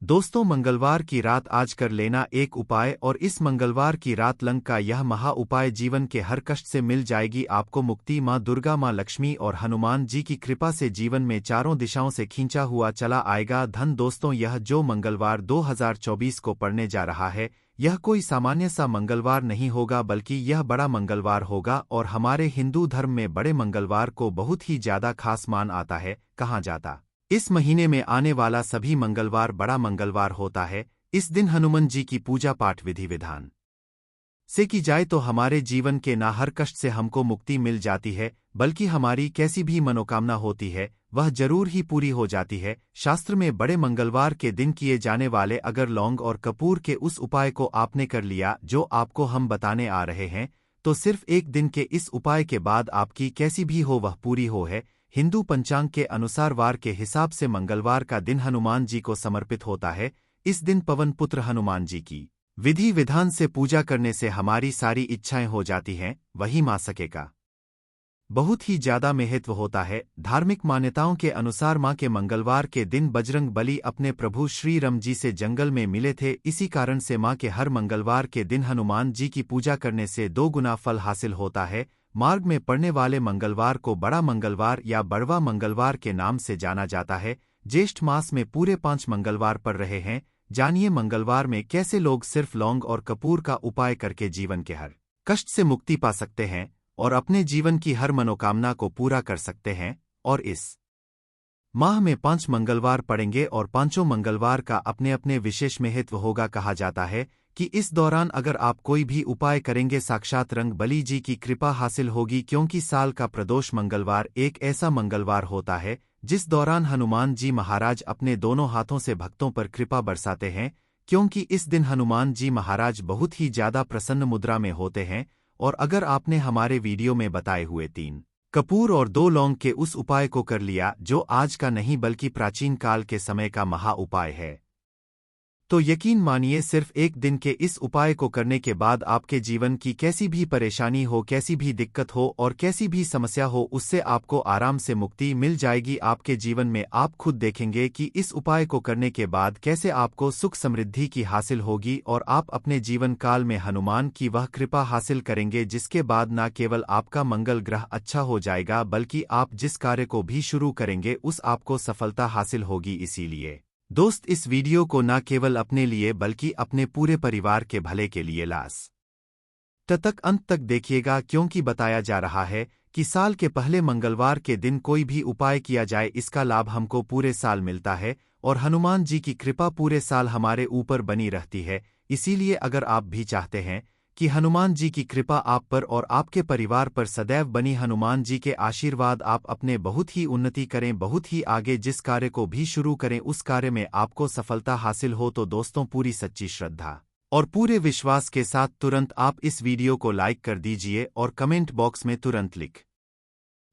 दोस्तों, मंगलवार की रात आज कर लेना एक उपाय, और इस मंगलवार की रात लंग का यह महा उपाय जीवन के हर कष्ट से मिल जाएगी आपको मुक्ति। माँ दुर्गा, माँ लक्ष्मी और हनुमान जी की कृपा से जीवन में चारों दिशाओं से खींचा हुआ चला आएगा धन। दोस्तों, यह जो मंगलवार 2024 को पड़ने जा रहा है, यह कोई सामान्य सा मंगलवार नहीं होगा, बल्कि यह बड़ा मंगलवार होगा। और हमारे हिंदू धर्म में बड़े मंगलवार को बहुत ही ज्यादा खास मान आता है। कहा जाता इस महीने में आने वाला सभी मंगलवार बड़ा मंगलवार होता है। इस दिन हनुमान जी की पूजा पाठ विधि विधान से की जाए तो हमारे जीवन के ना हर कष्ट से हमको मुक्ति मिल जाती है, बल्कि हमारी कैसी भी मनोकामना होती है वह जरूर ही पूरी हो जाती है। शास्त्र में बड़े मंगलवार के दिन किए जाने वाले अगर लौंग और कपूर के उस उपाय को आपने कर लिया जो आपको हम बताने आ रहे हैं, तो सिर्फ एक दिन के इस उपाय के बाद आपकी कैसी भी हो वह पूरी हो है। हिंदू पंचांग के अनुसार वार के हिसाब से मंगलवार का दिन हनुमान जी को समर्पित होता है। इस दिन पवन पुत्र हनुमान जी की विधि विधान से पूजा करने से हमारी सारी इच्छाएं हो जाती हैं। वही मां सकेगा बहुत ही ज्यादा महत्व होता है। धार्मिक मान्यताओं के अनुसार मां के मंगलवार के दिन बजरंग बली अपने प्रभु श्री राम जी से जंगल में मिले थे। इसी कारण से मां के हर मंगलवार के दिन हनुमान जी की पूजा करने से 2 गुना फल हासिल होता है। मार्ग में पड़ने वाले मंगलवार को बड़ा मंगलवार या बड़वा मंगलवार के नाम से जाना जाता है। ज्येष्ठ मास में पूरे 5 मंगलवार पड़ रहे हैं। जानिए मंगलवार में कैसे लोग सिर्फ लौंग और कपूर का उपाय करके जीवन के हर कष्ट से मुक्ति पा सकते हैं और अपने जीवन की हर मनोकामना को पूरा कर सकते हैं। और इस माह में 5 मंगलवार पड़ेंगे और पांचों मंगलवार का अपने अपने विशेष महत्व होगा। कहा जाता है कि इस दौरान अगर आप कोई भी उपाय करेंगे साक्षात रंग बली जी की कृपा हासिल होगी, क्योंकि साल का प्रदोष मंगलवार एक ऐसा मंगलवार होता है जिस दौरान हनुमान जी महाराज अपने दोनों हाथों से भक्तों पर कृपा बरसाते हैं। क्योंकि इस दिन हनुमान जी महाराज बहुत ही ज्यादा प्रसन्न मुद्रा में होते हैं। और अगर आपने हमारे वीडियो में बताए हुए 3 कपूर और 2 लौंग के उस उपाय को कर लिया जो आज का नहीं बल्कि प्राचीन काल के समय का महा उपाय है, तो यकीन मानिए सिर्फ एक दिन के इस उपाय को करने के बाद आपके जीवन की कैसी भी परेशानी हो, कैसी भी दिक्कत हो और कैसी भी समस्या हो, उससे आपको आराम से मुक्ति मिल जाएगी। आपके जीवन में आप खुद देखेंगे कि इस उपाय को करने के बाद कैसे आपको सुख समृद्धि की हासिल होगी और आप अपने जीवन काल में हनुमान की वह कृपा हासिल करेंगे जिसके बाद न केवल आपका मंगल ग्रह अच्छा हो जाएगा, बल्कि आप जिस कार्य को भी शुरू करेंगे उस आपको सफलता हासिल होगी। इसीलिए दोस्त, इस वीडियो को न केवल अपने लिए बल्कि अपने पूरे परिवार के भले के लिए लास्ट तक अंत तक देखिएगा, क्योंकि बताया जा रहा है कि साल के पहले मंगलवार के दिन कोई भी उपाय किया जाए इसका लाभ हमको पूरे साल मिलता है और हनुमान जी की कृपा पूरे साल हमारे ऊपर बनी रहती है। इसीलिए अगर आप भी चाहते हैं कि हनुमान जी की कृपा आप पर और आपके परिवार पर सदैव बनी, हनुमान जी के आशीर्वाद आप अपने बहुत ही उन्नति करें, बहुत ही आगे जिस कार्य को भी शुरू करें उस कार्य में आपको सफलता हासिल हो, तो दोस्तों पूरी सच्ची श्रद्धा और पूरे विश्वास के साथ तुरंत आप इस वीडियो को लाइक कर दीजिए और कमेंट बॉक्स में तुरंत लिख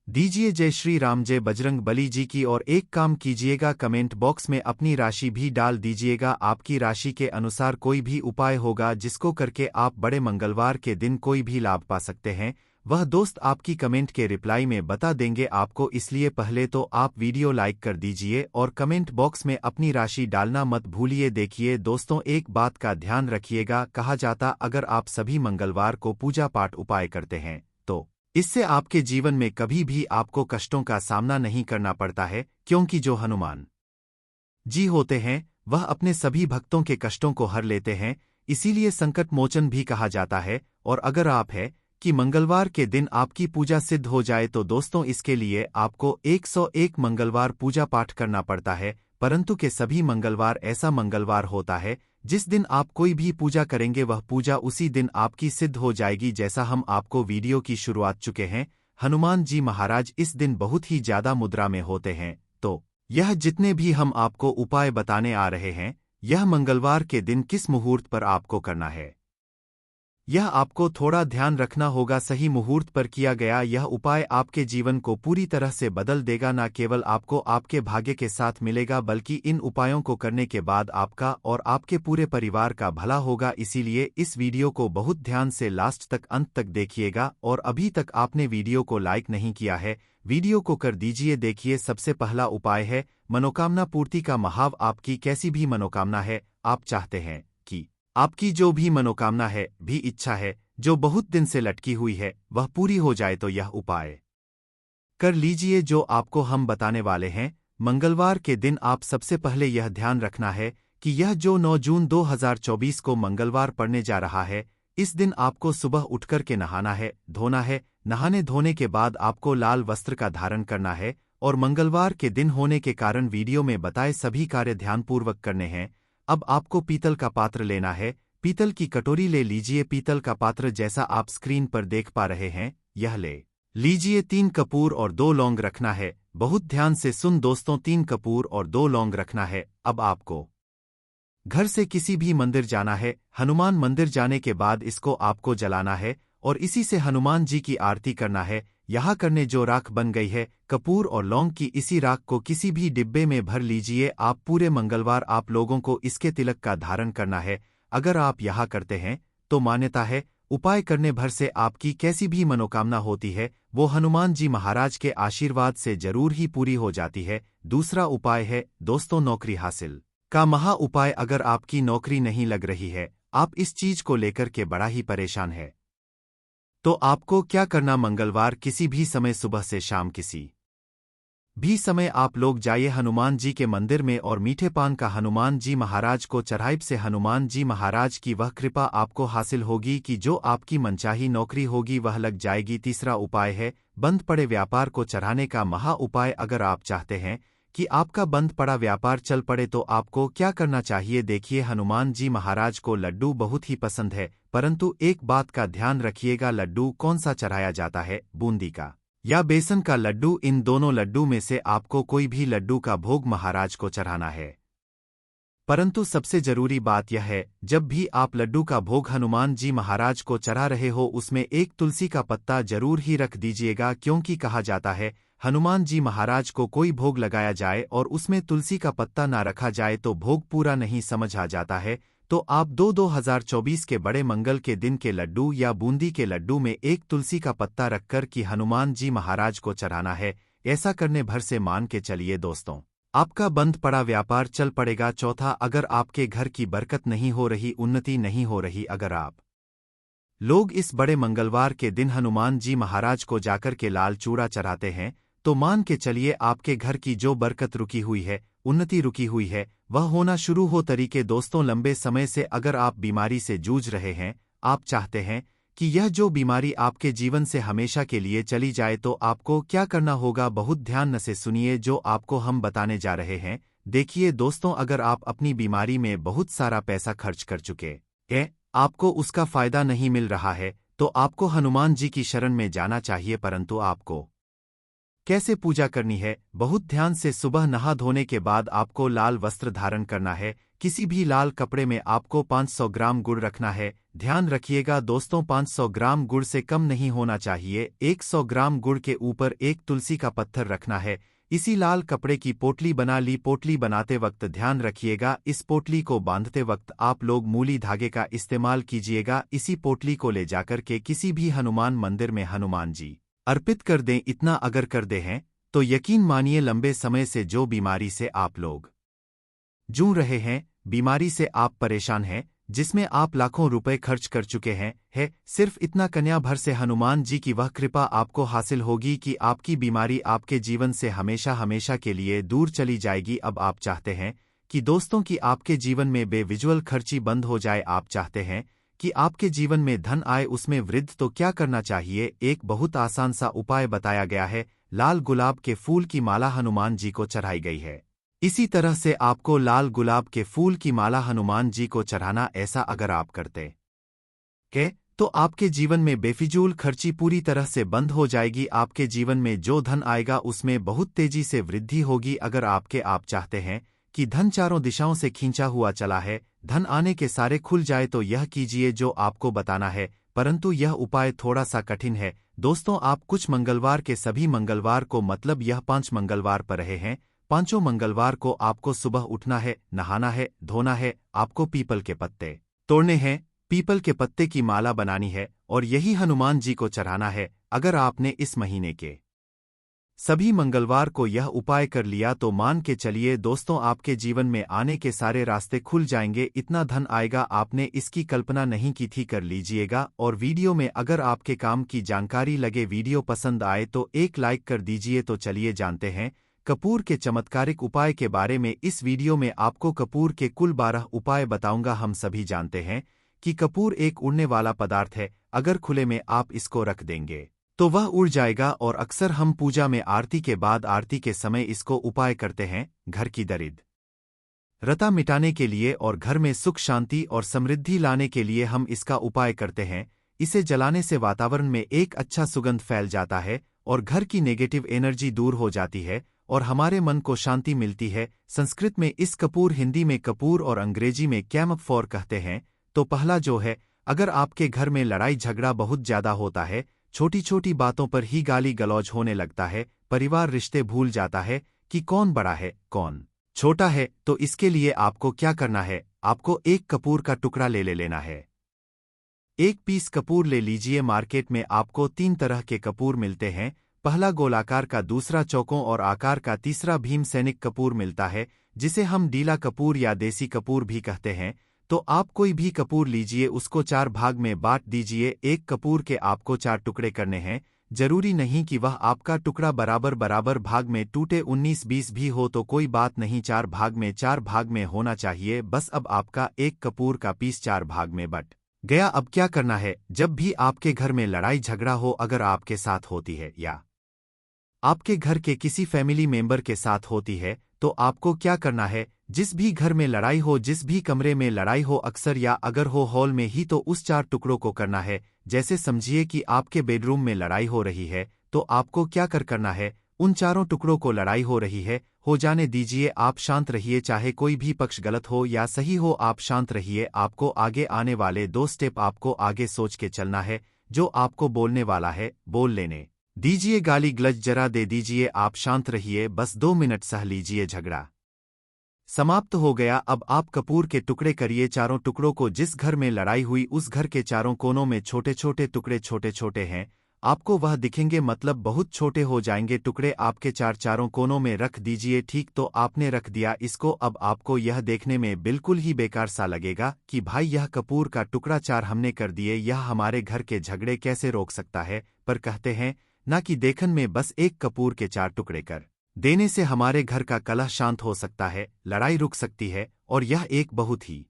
दीजिए जय श्री राम, जय बजरंग बली जी की। और एक काम कीजिएगा, कमेंट बॉक्स में अपनी राशि भी डाल दीजिएगा। आपकी राशि के अनुसार कोई भी उपाय होगा जिसको करके आप बड़े मंगलवार के दिन कोई भी लाभ पा सकते हैं, वह दोस्त आपकी कमेंट के रिप्लाई में बता देंगे आपको। इसलिए पहले तो आप वीडियो लाइक कर दीजिए और कमेंट बॉक्स में अपनी राशि डालना मत भूलिए। देखिए दोस्तों, एक बात का ध्यान रखिएगा, कहा जाता अगर आप सभी मंगलवार को पूजा पाठ उपाय करते हैं तो इससे आपके जीवन में कभी भी आपको कष्टों का सामना नहीं करना पड़ता है, क्योंकि जो हनुमान जी होते हैं वह अपने सभी भक्तों के कष्टों को हर लेते हैं। इसीलिए संकट मोचन भी कहा जाता है। और अगर आप है कि मंगलवार के दिन आपकी पूजा सिद्ध हो जाए, तो दोस्तों इसके लिए आपको 101 मंगलवार पूजा पाठ करना पड़ता है। परंतु के सभी मंगलवार ऐसा मंगलवार होता है जिस दिन आप कोई भी पूजा करेंगे वह पूजा उसी दिन आपकी सिद्ध हो जाएगी। जैसा हम आपको वीडियो की शुरुआत चुके हैं, हनुमान जी महाराज इस दिन बहुत ही ज्यादा मुद्रा में होते हैं। तो यह जितने भी हम आपको उपाय बताने आ रहे हैं, यह मंगलवार के दिन किस मुहूर्त पर आपको करना है, यह आपको थोड़ा ध्यान रखना होगा। सही मुहूर्त पर किया गया यह उपाय आपके जीवन को पूरी तरह से बदल देगा। न केवल आपको आपके भाग्य के साथ मिलेगा बल्कि इन उपायों को करने के बाद आपका और आपके पूरे परिवार का भला होगा। इसीलिए इस वीडियो को बहुत ध्यान से लास्ट तक अंत तक देखिएगा। और अभी तक आपने वीडियो को लाइक नहीं किया है, वीडियो को कर दीजिए। देखिए, सबसे पहला उपाय है मनोकामना पूर्ति का महाव। आपकी कैसी भी मनोकामना है, आप चाहते हैं कि आपकी जो भी मनोकामना है, भी इच्छा है, जो बहुत दिन से लटकी हुई है, वह पूरी हो जाए तो यह उपाय कर लीजिए जो आपको हम बताने वाले हैं। मंगलवार के दिन आप सबसे पहले यह ध्यान रखना है कि यह जो 9 जून 2024 को मंगलवार पड़ने जा रहा है, इस दिन आपको सुबह उठकर के नहाना है, धोना है। नहाने धोने के बाद आपको लाल वस्त्र का धारण करना है और मंगलवार के दिन होने के कारण वीडियो में बताए सभी कार्य ध्यानपूर्वक करने हैं। अब आपको पीतल का पात्र लेना है, पीतल की कटोरी ले लीजिए। पीतल का पात्र जैसा आप स्क्रीन पर देख पा रहे हैं, यह ले लीजिए। 3 कपूर और 2 लौंग रखना है। बहुत ध्यान से सुन दोस्तों, 3 कपूर और 2 लौंग रखना है। अब आपको घर से किसी भी मंदिर जाना है, हनुमान मंदिर जाने के बाद इसको आपको जलाना है और इसी से हनुमान जी की आरती करना है। यहाँ करने जो राख बन गई है कपूर और लौंग की, इसी राख को किसी भी डिब्बे में भर लीजिए। आप पूरे मंगलवार आप लोगों को इसके तिलक का धारण करना है। अगर आप यह करते हैं तो मान्यता है उपाय करने भर से आपकी कैसी भी मनोकामना होती है वो हनुमान जी महाराज के आशीर्वाद से जरूर ही पूरी हो जाती है। दूसरा उपाय है दोस्तों नौकरी हासिल का महा उपाय। अगर आपकी नौकरी नहीं लग रही है, आप इस चीज को लेकर के बड़ा ही परेशान है, तो आपको क्या करना, मंगलवार किसी भी समय सुबह से शाम किसी भी समय आप लोग जाइए हनुमान जी के मंदिर में और मीठे पान का हनुमान जी महाराज को चढ़ाइब से हनुमान जी महाराज की वह कृपा आपको हासिल होगी कि जो आपकी मनचाही नौकरी होगी वह लग जाएगी। तीसरा उपाय है बंद पड़े व्यापार को चढ़ाने का महा उपाय। अगर आप चाहते हैं कि आपका बंद पड़ा व्यापार चल पड़े तो आपको क्या करना चाहिए, देखिए। हनुमान जी महाराज को लड्डू बहुत ही पसंद है, परंतु एक बात का ध्यान रखिएगा, लड्डू कौन सा चढ़ाया जाता है, बूंदी का या बेसन का लड्डू। इन दोनों लड्डू में से आपको कोई भी लड्डू का भोग महाराज को चढ़ाना है। परंतु सबसे जरूरी बात यह है, जब भी आप लड्डू का भोग हनुमान जी महाराज को चढ़ा रहे हो उसमें एक तुलसी का पत्ता जरूर ही रख दीजिएगा, क्योंकि कहा जाता है हनुमान जी महाराज को कोई भोग लगाया जाए और उसमें तुलसी का पत्ता ना रखा जाए तो भोग पूरा नहीं समझ आ जाता है। तो आप 2024 के बड़े मंगल के दिन के लड्डू या बूंदी के लड्डू में एक तुलसी का पत्ता रखकर कि हनुमान जी महाराज को चढ़ाना है। ऐसा करने भर से मान के चलिए दोस्तों, आपका बंद पड़ा व्यापार चल पड़ेगा। चौथा, अगर आपके घर की बरकत नहीं हो रही, उन्नति नहीं हो रही, अगर आप लोग इस बड़े मंगलवार के दिन हनुमान जी महाराज को जाकर के लाल चूड़ा चढ़ाते हैं, तो मान के चलिए आपके घर की जो बरकत रुकी हुई है, उन्नति रुकी हुई है, वह होना शुरू हो। तरीके दोस्तों, लंबे समय से अगर आप बीमारी से जूझ रहे हैं, आप चाहते हैं कि यह जो बीमारी आपके जीवन से हमेशा के लिए चली जाए, तो आपको क्या करना होगा, बहुत ध्यान से सुनिए जो आपको हम बताने जा रहे हैं। देखिए दोस्तों, अगर आप अपनी बीमारी में बहुत सारा पैसा खर्च कर चुके हैं, आपको उसका फायदा नहीं मिल रहा है, तो आपको हनुमान जी की शरण में जाना चाहिए। परंतु आपको कैसे पूजा करनी है, बहुत ध्यान से सुबह नहा धोने के बाद आपको लाल वस्त्र धारण करना है। किसी भी लाल कपड़े में आपको 500 ग्राम गुड़ रखना है। ध्यान रखिएगा दोस्तों, 500 ग्राम गुड़ से कम नहीं होना चाहिए। 100 ग्राम गुड़ के ऊपर एक तुलसी का पत्थर रखना है। इसी लाल कपड़े की पोटली बना ली। पोटली बनाते वक्त ध्यान रखिएगा, इस पोटली को बांधते वक्त आप लोग मूली धागे का इस्तेमाल कीजिएगा। इसी पोटली को ले जाकर के किसी भी हनुमान मंदिर में हनुमान जी अर्पित कर दें। इतना अगर कर दे हैं तो यकीन मानिए लंबे समय से जो बीमारी से आप लोग जूझ रहे हैं, बीमारी से आप परेशान हैं, जिसमें आप लाखों रुपए खर्च कर चुके हैं, सिर्फ इतना कन्या भर से हनुमान जी की वह कृपा आपको हासिल होगी कि आपकी बीमारी आपके जीवन से हमेशा हमेशा के लिए दूर चली जाएगी। अब आप चाहते हैं कि दोस्तों की आपके जीवन में बेविजुअल खर्ची बंद हो जाए, आप चाहते हैं कि आपके जीवन में धन आए, उसमें वृद्धि, तो क्या करना चाहिए, एक बहुत आसान सा उपाय बताया गया है। लाल गुलाब के फूल की माला हनुमान जी को चढ़ाई गई है। इसी तरह से आपको लाल गुलाब के फूल की माला हनुमान जी को चढ़ाना। ऐसा अगर आप करते हैं तो आपके जीवन में बेफिजूल खर्ची पूरी तरह से बंद हो जाएगी। आपके जीवन में जो धन आएगा उसमें बहुत तेजी से वृद्धि होगी। अगर आप चाहते हैं कि धन चारों दिशाओं से खींचा हुआ चला है, धन आने के सारे खुल जाए तो यह कीजिए जो आपको बताना है, परंतु यह उपाय थोड़ा सा कठिन है। दोस्तों, आप कुछ मंगलवार के सभी मंगलवार को, मतलब यह 5 मंगलवार पर रहे हैं, पांचों मंगलवार को आपको सुबह उठना है, नहाना है, धोना है, आपको पीपल के पत्ते तोड़ने हैं, पीपल के पत्ते की माला बनानी है और यही हनुमान जी को चढ़ाना है। अगर आपने इस महीने के सभी मंगलवार को यह उपाय कर लिया तो मान के चलिए दोस्तों, आपके जीवन में आने के सारे रास्ते खुल जाएंगे, इतना धन आएगा आपने इसकी कल्पना नहीं की थी। कर लीजिएगा। और वीडियो में अगर आपके काम की जानकारी लगे, वीडियो पसंद आए तो एक लाइक कर दीजिए। तो चलिए जानते हैं कपूर के चमत्कारिक उपाय के बारे में। इस वीडियो में आपको कपूर के कुल 12 उपाय बताऊंगा। हम सभी जानते हैं कि कपूर एक उड़ने वाला पदार्थ है, अगर खुले में आप इसको रख देंगे तो वह उड़ जाएगा। और अक्सर हम पूजा में आरती के बाद, आरती के समय इसको उपाय करते हैं, घर की दरिद्रता मिटाने के लिए और घर में सुख शांति और समृद्धि लाने के लिए हम इसका उपाय करते हैं। इसे जलाने से वातावरण में एक अच्छा सुगंध फैल जाता है और घर की नेगेटिव एनर्जी दूर हो जाती है और हमारे मन को शांति मिलती है। संस्कृत में इस कपूर, हिंदी में कपूर और अंग्रेजी में कैम्फोर कहते हैं। तो पहला जो है, अगर आपके घर में लड़ाई झगड़ा बहुत ज्यादा होता है, छोटी छोटी बातों पर ही गाली गलौज होने लगता है, परिवार रिश्ते भूल जाता है कि कौन बड़ा है कौन छोटा है, तो इसके लिए आपको क्या करना है, आपको एक कपूर का टुकड़ा ले लेना है। एक पीस कपूर ले लीजिए। मार्केट में आपको 3 तरह के कपूर मिलते हैं, पहला गोलाकार का, दूसरा चौकों और आकार का, तीसरा भीम सैनिक कपूर मिलता है, जिसे हम डीला कपूर या देसी कपूर भी कहते हैं। तो आप कोई भी कपूर लीजिए, उसको 4 भाग में बांट दीजिए। एक कपूर के आपको 4 टुकड़े करने हैं। जरूरी नहीं कि वह आपका टुकड़ा बराबर बराबर भाग में टूटे, 19-20 भी हो तो कोई बात नहीं, 4 भाग में होना चाहिए। बस अब आपका एक कपूर का पीस 4 भाग में बट गया। अब क्या करना है, जब भी आपके घर में लड़ाई झगड़ा हो, अगर आपके साथ होती है या आपके घर के किसी फैमिली मेंबर के साथ होती है, तो आपको क्या करना है, जिस भी घर में लड़ाई हो, जिस भी कमरे में लड़ाई हो, अक्सर या अगर हो हॉल में ही, तो उस 4 टुकड़ों को करना है। जैसे समझिए कि आपके बेडरूम में लड़ाई हो रही है, तो आपको क्या करना है, उन चारों टुकड़ों को लड़ाई हो रही है, हो जाने दीजिए। आप शांत रहिए, चाहे कोई भी पक्ष गलत हो या सही हो, आप शांत रहिए। आपको आगे आने वाले 2 स्टेप आपको आगे सोच के चलना है। जो आपको बोलने वाला है बोल लेने दीजिए, गाली गलौज जरा दे दीजिए, आप शांत रहिए, बस 2 मिनट सह लीजिए, झगड़ा समाप्त हो गया। अब आप कपूर के टुकड़े करिए, चारों टुकड़ों को, जिस घर में लड़ाई हुई उस घर के चारों कोनों में छोटे छोटे टुकड़े, छोटे छोटे हैं, आपको वह दिखेंगे, मतलब बहुत छोटे हो जाएंगे टुकड़े। आपके चारों कोनों में रख दीजिए। ठीक, तो आपने रख दिया इसको। अब आपको यह देखने में बिल्कुल ही बेकार सा लगेगा कि भाई यह कपूर का टुकड़ा 4 हमने कर दिए, यह हमारे घर के झगड़े कैसे रोक सकता है। पर कहते हैं ना कि देखन में बस एक कपूर के 4 टुकड़े कर देने से हमारे घर का कलह शांत हो सकता है, लड़ाई रुक सकती है। और यह एक बहुत ही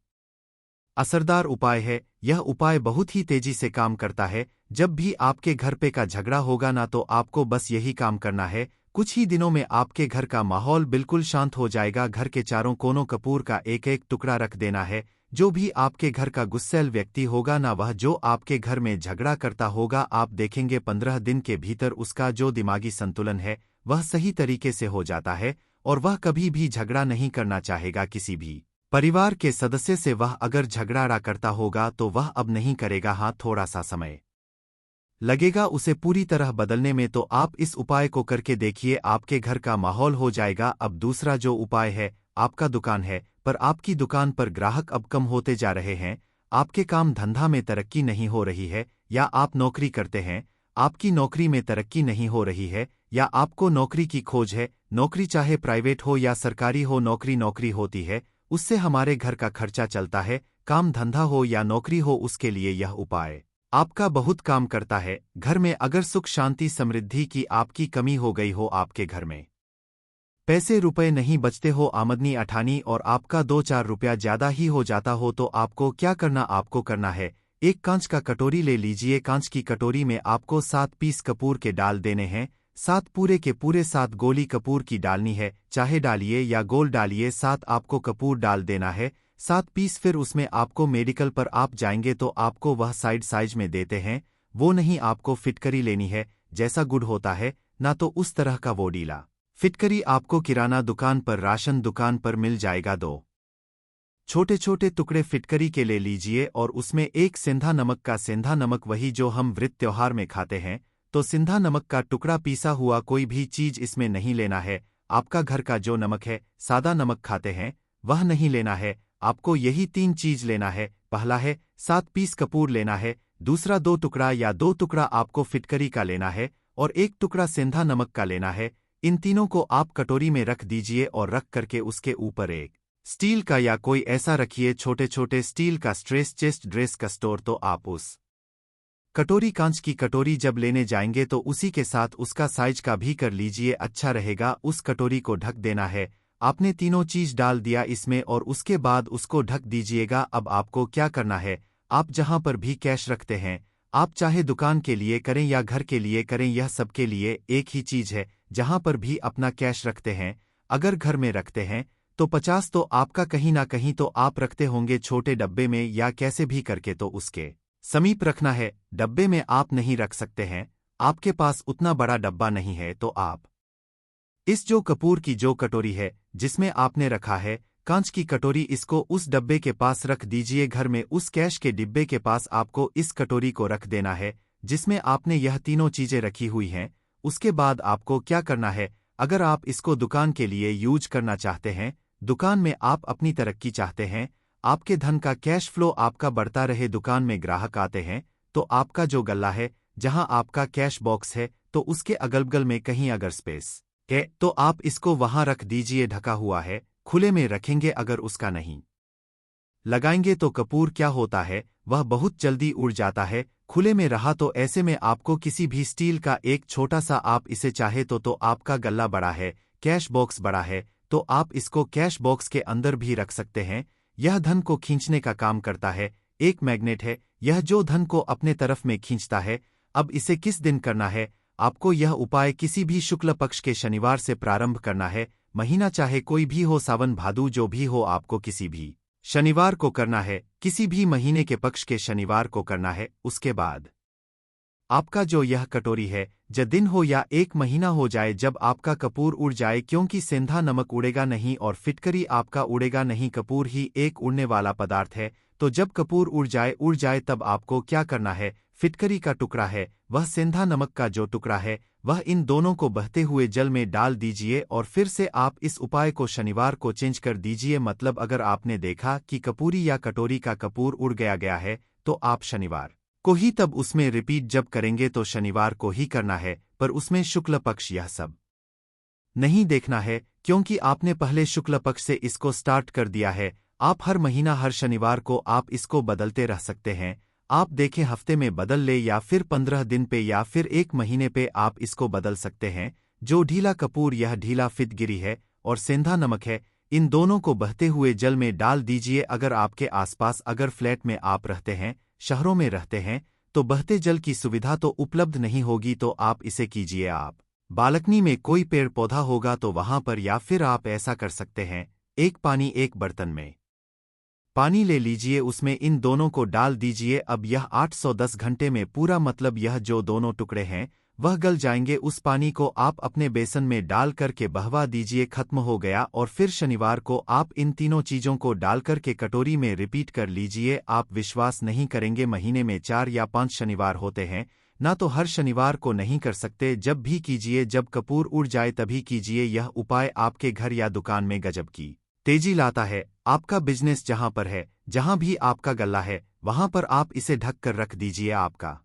असरदार उपाय है। यह उपाय बहुत ही तेजी से काम करता है। जब भी आपके घर पे का झगड़ा होगा ना, तो आपको बस यही काम करना है। कुछ ही दिनों में आपके घर का माहौल बिल्कुल शांत हो जाएगा। घर के चारों कोनों कपूर का एक एक टुकड़ा रख देना है। जो भी आपके घर का गुस्सैल व्यक्ति होगा ना, वह जो आपके घर में झगड़ा करता होगा, आप देखेंगे 15 दिन के भीतर उसका जो दिमागी संतुलन है वह सही तरीके से हो जाता है और वह कभी भी झगड़ा नहीं करना चाहेगा किसी भी परिवार के सदस्य से। वह अगर झगड़ा करता होगा तो वह अब नहीं करेगा। हाँ, थोड़ा सा समय लगेगा उसे पूरी तरह बदलने में, तो आप इस उपाय को करके देखिए, आपके घर का माहौल हो जाएगा। अब दूसरा जो उपाय है, आपका दुकान है पर आपकी दुकान पर ग्राहक अब कम होते जा रहे हैं, आपके काम धंधा में तरक्की नहीं हो रही है, या आप नौकरी करते हैं, आपकी नौकरी में तरक्की नहीं हो रही है, या आपको नौकरी की खोज है, नौकरी चाहे प्राइवेट हो या सरकारी हो, नौकरी होती है, उससे हमारे घर का खर्चा चलता है। काम धंधा हो या नौकरी हो, उसके लिए यह उपाय आपका बहुत काम करता है। घर में अगर सुख शांति समृद्धि की आपकी कमी हो गई हो, आपके घर में पैसे रुपए नहीं बचते हो, आमदनी अठानी और आपका 2-4 रुपया ज्यादा ही हो जाता हो, तो आपको क्या करना, आपको करना है, एक कांच का कटोरी ले लीजिए। कांच की कटोरी में आपको 7 पीस कपूर के डाल देने हैं। 7 पूरे के पूरे 7 गोली कपूर की डालनी है, चाहे डालिए या गोल डालिए, 7 आपको कपूर डाल देना है, 7 पीस। फिर उसमें आपको मेडिकल पर आप जाएंगे तो आपको वह साइज में देते हैं, वो नहीं, आपको फिटकरी लेनी है, जैसा गुड़ होता है ना, तो उस तरह का वो डीला फिटकरी आपको किराना दुकान पर, राशन दुकान पर मिल जाएगा। दो छोटे छोटे टुकड़े फिटकरी के ले लीजिए और उसमें एक सेंधा नमक का, सेंधा नमक वही जो हम व्रत त्योहार में खाते हैं, तो सिंधा नमक का टुकड़ा पीसा हुआ, कोई भी चीज इसमें नहीं लेना है। आपका घर का जो नमक है, सादा नमक खाते हैं, वह नहीं लेना है। आपको यही 3 चीज लेना है। पहला है 7 पीस कपूर लेना है, दूसरा 2 टुकड़ा या 2 टुकड़ा आपको फिटकरी का लेना है और 1 टुकड़ा सेंधा नमक का लेना है। इन तीनों को आप कटोरी में रख दीजिए और रख करके उसके ऊपर एक स्टील का या कोई ऐसा रखिए, छोटे छोटे स्टील का स्ट्रेस चेस्ट ड्रेस का स्टोर। तो आप उस कटोरी, कांच की कटोरी जब लेने जाएंगे तो उसी के साथ उसका साइज का भी कर लीजिए, अच्छा रहेगा। उस कटोरी को ढक देना है। आपने तीनों चीज डाल दिया इसमें और उसके बाद उसको ढक दीजिएगा। अब आपको क्या करना है, आप जहां पर भी कैश रखते हैं, आप चाहे दुकान के लिए करें या घर के लिए करें, यह सबके लिए एक ही चीज है। जहां पर भी अपना कैश रखते हैं, अगर घर में रखते हैं तो 50 तो आपका कहीं ना कहीं तो आप रखते होंगे, छोटे डब्बे में या कैसे भी करके तो उसके समीप रखना है। डब्बे में आप नहीं रख सकते हैं, आपके पास उतना बड़ा डब्बा नहीं है, तो आप इस जो कपूर की जो कटोरी है जिसमें आपने रखा है कांच की कटोरी, इसको उस डब्बे के पास रख दीजिए। घर में उस कैश के डिब्बे के पास आपको इस कटोरी को रख देना है जिसमें आपने यह तीनों चीजें रखी हुई हैं। उसके बाद आपको क्या करना है, अगर आप इसको दुकान के लिए यूज करना चाहते हैं, दुकान में आप अपनी तरक्की चाहते हैं, आपके धन का कैश फ्लो आपका बढ़ता रहे, दुकान में ग्राहक आते हैं, तो आपका जो गल्ला है, जहां आपका कैश बॉक्स है, तो उसके अगल बगल में कहीं अगर स्पेस है तो आप इसको वहां रख दीजिए। ढका हुआ है, खुले में रखेंगे, अगर उसका नहीं लगाएंगे तो कपूर क्या होता है, वह बहुत जल्दी उड़ जाता है। खुले में रहा तो ऐसे में आपको किसी भी स्टील का एक छोटा सा, आप इसे चाहे तो आपका गल्ला बड़ा है, कैश बॉक्स बड़ा है, तो आप इसको कैश बॉक्स के अंदर भी रख सकते हैं। यह धन को खींचने का काम करता है, एक मैग्नेट है यह जो धन को अपने तरफ में खींचता है। अब इसे किस दिन करना है, आपको यह उपाय किसी भी शुक्ल पक्ष के शनिवार से प्रारंभ करना है। महीना चाहे कोई भी हो, सावन भादु जो भी हो, आपको किसी भी शनिवार को करना है, किसी भी महीने के पक्ष के शनिवार को करना है। उसके बाद आपका जो यह कटोरी है, जब दिन हो या एक महीना हो जाए, जब आपका कपूर उड़ जाए, क्योंकि सेंधा नमक उड़ेगा नहीं और फिटकरी आपका उड़ेगा नहीं, कपूर ही एक उड़ने वाला पदार्थ है। तो जब कपूर उड़ जाए तब आपको क्या करना है, फिटकरी का टुकड़ा है, वह सेंधा नमक का जो टुकड़ा है, वह इन दोनों को बहते हुए जल में डाल दीजिए और फिर से आप इस उपाय को शनिवार को चेंज कर दीजिए। मतलब अगर आपने देखा कि कपूरी या कटोरी का कपूर उड़ गया है, तो आप शनिवार को ही तब उसमें रिपीट जब करेंगे तो शनिवार को ही करना है, पर उसमें शुक्ल पक्ष यह सब नहीं देखना है, क्योंकि आपने पहले शुक्ल पक्ष से इसको स्टार्ट कर दिया है। आप हर महीना हर शनिवार को आप इसको बदलते रह सकते हैं। आप देखें हफ्ते में बदल ले या फिर 15 दिन पे या फिर 1 महीने पे आप इसको बदल सकते हैं। जो ढीला कपूर, यह ढीला फिटगिरी है और सेंधा नमक है, इन दोनों को बहते हुए जल में डाल दीजिए। अगर आपके आसपास, अगर फ्लैट में आप रहते हैं, शहरों में रहते हैं, तो बहते जल की सुविधा तो उपलब्ध नहीं होगी, तो आप इसे कीजिए। आप बालकनी में कोई पेड़ पौधा होगा तो वहां पर, या फिर आप ऐसा कर सकते हैं, एक बर्तन में पानी ले लीजिए, उसमें इन दोनों को डाल दीजिए। अब यह 810 घंटे में पूरा, मतलब यह जो दोनों टुकड़े हैं वह गल जाएंगे। उस पानी को आप अपने बेसन में डाल करके बहवा दीजिए, खत्म हो गया। और फिर शनिवार को आप इन तीनों चीजों को डाल करके कटोरी में रिपीट कर लीजिए। आप विश्वास नहीं करेंगे, महीने में 4 या 5 शनिवार होते हैं ना, तो हर शनिवार को नहीं कर सकते, जब भी कीजिए, जब कपूर उड़ जाए तभी कीजिए। यह उपाय आपके घर या दुकान में गजब की तेजी लाता है। आपका बिजनेस जहां पर है, जहां भी आपका गल्ला है, वहां पर आप इसे ढक कर रख दीजिए, आपका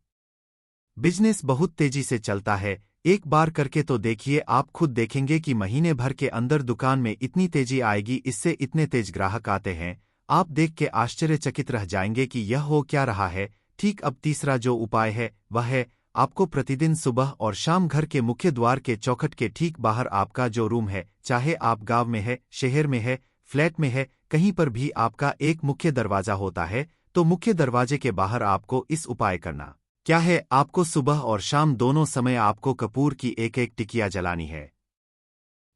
बिजनेस बहुत तेजी से चलता है। एक बार करके तो देखिए, आप खुद देखेंगे कि महीने भर के अंदर दुकान में इतनी तेजी आएगी, इससे इतने तेज ग्राहक आते हैं, आप देख के आश्चर्यचकित रह जाएंगे कि यह हो क्या रहा है। ठीक, अब तीसरा जो उपाय है वह है, आपको प्रतिदिन सुबह और शाम घर के मुख्य द्वार के चौखट के ठीक बाहर आपका जो रूम है, चाहे आप गांव में है, शहर में है, फ्लैट में है, कहीं पर भी आपका एक मुख्य दरवाजा होता है, तो मुख्य दरवाजे के बाहर आपको इस उपाय करना क्या है, आपको सुबह और शाम दोनों समय आपको कपूर की एक एक टिकिया जलानी है।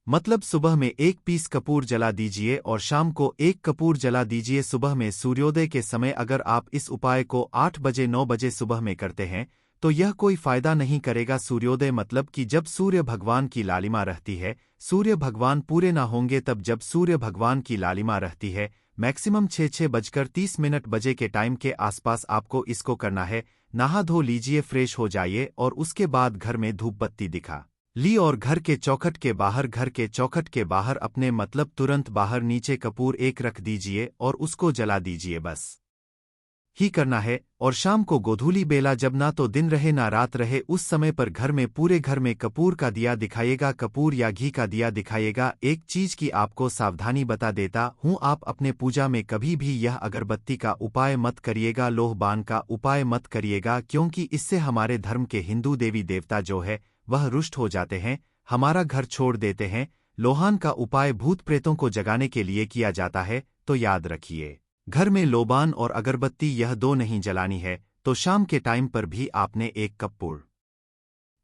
मतलब सुबह में 1 पीस कपूर जला दीजिए और शाम को 1 कपूर जला दीजिए। सुबह में सूर्योदय के समय अगर आप इस उपाय को 8 बजे 9 बजे सुबह में करते हैं तो यह कोई फायदा नहीं करेगा। सूर्योदय मतलब कि जब सूर्य भगवान की लालिमा रहती है, सूर्य भगवान पूरे ना होंगे तब जब सूर्य भगवान की लालिमा रहती है, मैक्सिमम 6:30 बजे के टाइम के आसपास आपको इसको करना है। नहा धो लीजिए, फ्रेश हो जाइए और उसके बाद घर में धूप बत्ती दिखा ली और घर के चौखट के बाहर अपने मतलब तुरंत बाहर नीचे कपूर एक रख दीजिए और उसको जला दीजिए, बस ही करना है। और शाम को गोधूली बेला जब ना तो दिन रहे ना रात रहे, उस समय पर घर में पूरे घर में कपूर का दिया दिखाइएगा, कपूर या घी का दिया दिखाइएगा। एक चीज की आपको सावधानी बता देता हूँ, आप अपने पूजा में कभी भी यह अगरबत्ती का उपाय मत करिएगा, लोहबान का उपाय मत करिएगा, क्योंकि इससे हमारे धर्म के हिंदू देवी देवता जो है वह रुष्ट हो जाते हैं, हमारा घर छोड़ देते हैं। लोहान का उपाय भूत प्रेतों को जगाने के लिए किया जाता है, तो याद रखिए घर में लोबान और अगरबत्ती यह दो नहीं जलानी है। तो शाम के टाइम पर भी आपने एक कपूर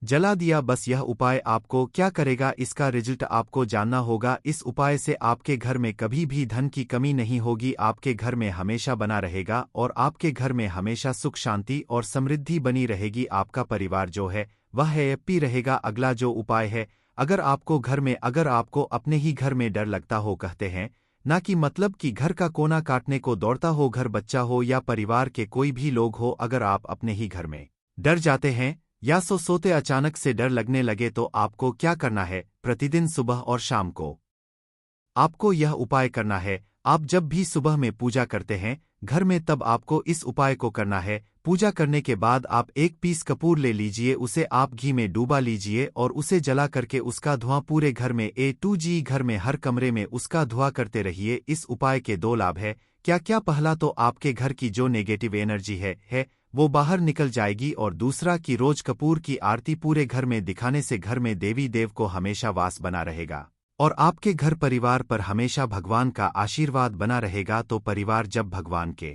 जला दिया, बस यह उपाय आपको क्या करेगा, इसका रिजल्ट आपको जानना होगा। इस उपाय से आपके घर में कभी भी धन की कमी नहीं होगी, आपके घर में हमेशा बना रहेगा और आपके घर में हमेशा सुख शांति और समृद्धि बनी रहेगी। आपका परिवार जो है वह हैप्पी रहेगा। अगला जो उपाय है, अगर आपको अपने ही घर में डर लगता हो, कहते हैं ना कि मतलब कि घर का कोना काटने को दौड़ता हो, घर बच्चा हो या परिवार के कोई भी लोग हो, अगर आप अपने ही घर में डर जाते हैं या सोते अचानक से डर लगने लगे, तो आपको क्या करना है, प्रतिदिन सुबह और शाम को आपको यह उपाय करना है। आप जब भी सुबह में पूजा करते हैं घर में, तब आपको इस उपाय को करना है। पूजा करने के बाद आप एक पीस कपूर ले लीजिए, उसे आप घी में डूबा लीजिए और उसे जला करके उसका धुआं पूरे घर में A to G घर में हर कमरे में उसका धुआं करते रहिए। इस उपाय के दो लाभ है। क्या पहला तो आपके घर की जो नेगेटिव एनर्जी है वो बाहर निकल जाएगी, और दूसरा कि रोज कपूर की आरती पूरे घर में दिखाने से घर में देवी देव को हमेशा वास बना रहेगा और आपके घर परिवार पर हमेशा भगवान का आशीर्वाद बना रहेगा। तो परिवार जब भगवान के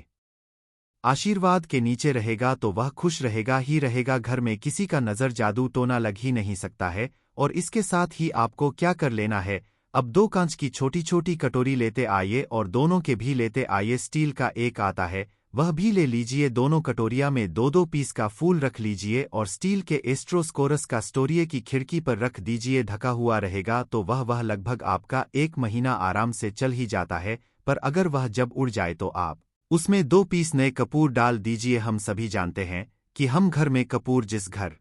आशीर्वाद के नीचे रहेगा तो वह खुश रहेगा ही रहेगा, घर में किसी का नजर जादू टोना लग ही नहीं सकता है। और इसके साथ ही आपको क्या कर लेना है, अब 2 कांच की छोटी छोटी कटोरी लेते आइए और दोनों के भी लेते आइए। स्टील का एक आता है वह भी ले लीजिए, दोनों कटोरिया में 2-2 पीस का फूल रख लीजिए और स्टील के एस्ट्रोस्कोरस का स्टोरिये की खिड़की पर रख दीजिए, ढका हुआ रहेगा। तो वह लगभग आपका 1 महीना आराम से चल ही जाता है। पर अगर वह जब उड़ जाए तो आप उसमें 2 पीस नए कपूर डाल दीजिए। हम सभी जानते हैं कि हम घर में कपूर जिस घर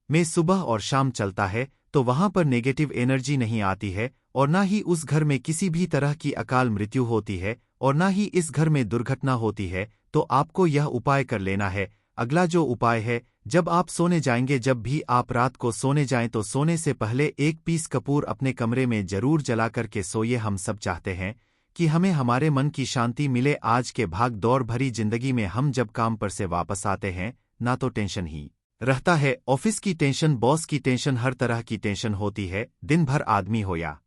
में सुबह और शाम चलता है तो वहां पर नेगेटिव एनर्जी नहीं आती है और ना ही उस घर में किसी भी तरह की अकाल मृत्यु होती है और ना ही इस घर में दुर्घटना होती है। तो आपको यह उपाय कर लेना है। अगला जो उपाय है, जब आप सोने जाएंगे, जब भी आप रात को सोने जाएं तो सोने से पहले 1 पीस कपूर अपने कमरे में जरूर जला करके सोइए। हम सब चाहते हैं कि हमें हमारे मन की शांति मिले। आज के भाग दौड़ भरी जिंदगी में हम जब काम पर से वापस आते हैं ना तो टेंशन ही रहता है, ऑफिस की टेंशन, बॉस की टेंशन, हर तरह की टेंशन होती है। दिन भर आदमी हो या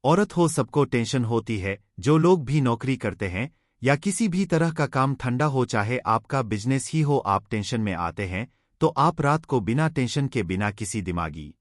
औरत हो, सबको टेंशन होती है। जो लोग भी नौकरी करते हैं या किसी भी तरह का काम ठंडा हो, चाहे आपका बिजनेस ही हो, आप टेंशन में आते हैं। तो आप रात को बिना टेंशन के, बिना किसी दिमागी